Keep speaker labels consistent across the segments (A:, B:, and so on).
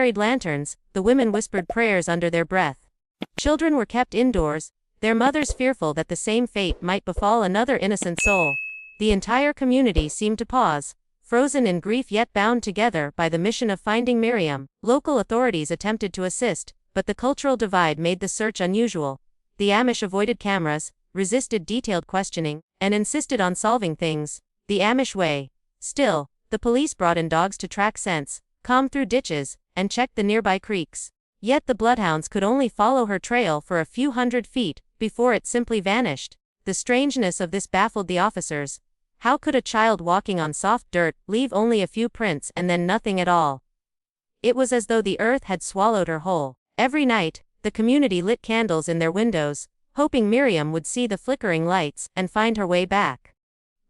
A: carried lanterns, the women whispered prayers under their breath. Children were kept indoors, their mothers fearful that the same fate might befall another innocent soul. The entire community seemed to pause, frozen in grief yet bound together by the mission of finding Miriam. Local authorities attempted to assist, but the cultural divide made the search unusual. The Amish avoided cameras, resisted detailed questioning, and insisted on solving things the Amish way. Still, the police brought in dogs to track scents, combed through ditches, and checked the nearby creeks. Yet the bloodhounds could only follow her trail for a few hundred feet before it simply vanished. The strangeness of this baffled the officers. How could a child walking on soft dirt leave only a few prints and then nothing at all? It was as though the earth had swallowed her whole. Every night, the community lit candles in their windows, hoping Miriam would see the flickering lights and find her way back.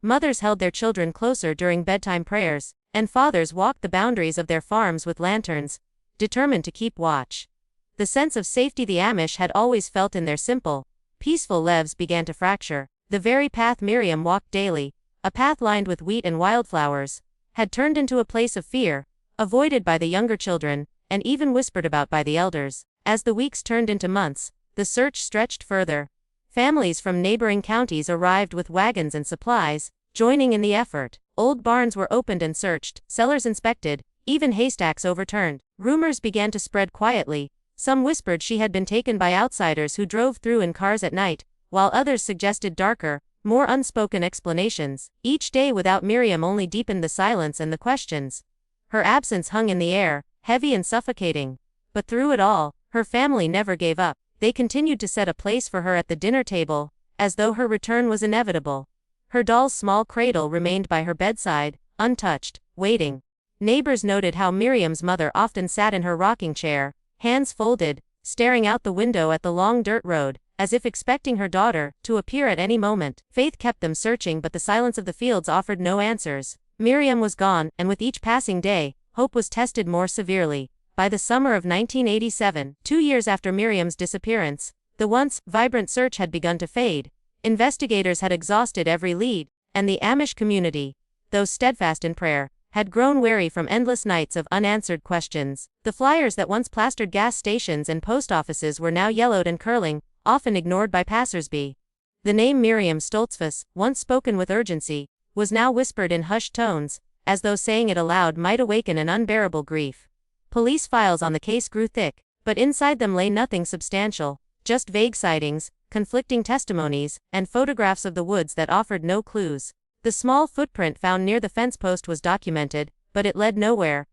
A: Mothers held their children closer during bedtime prayers, and fathers walked the boundaries of their farms with lanterns, determined to keep watch. The sense of safety the Amish had always felt in their simple, peaceful lives began to fracture. The very path Miriam walked daily, a path lined with wheat and wildflowers, had turned into a place of fear, avoided by the younger children, and even whispered about by the elders. As the weeks turned into months, the search stretched further. Families from neighboring counties arrived with wagons and supplies, joining in the effort. Old barns were opened and searched, cellars inspected, even haystacks overturned. Rumors began to spread quietly. Some whispered she had been taken by outsiders who drove through in cars at night, while others suggested darker, more unspoken explanations. Each day without Miriam only deepened the silence and the questions. Her absence hung in the air, heavy and suffocating. But through it all, her family never gave up. They continued to set a place for her at the dinner table, as though her return was inevitable. Her doll's small cradle remained by her bedside, untouched, waiting. Neighbors noted how Miriam's mother often sat in her rocking chair, hands folded, staring out the window at the long dirt road, as if expecting her daughter to appear at any moment. Faith kept them searching, but the silence of the fields offered no answers. Miriam was gone, and with each passing day, hope was tested more severely. By the summer of 1987, 2 years after Miriam's disappearance, the once vibrant search had begun to fade. Investigators had exhausted every lead, and the Amish community, though steadfast in prayer, had grown weary from endless nights of unanswered questions. The flyers that once plastered gas stations and post offices were now yellowed and curling, often ignored by passersby. The name Miriam Stoltzfus, once spoken with urgency, was now whispered in hushed tones, as though saying it aloud might awaken an unbearable grief. Police files on the case grew thick, but inside them lay nothing substantial, just vague sightings, conflicting testimonies, and photographs of the woods that offered no clues. The small footprint found near the fence post was documented, but it led nowhere.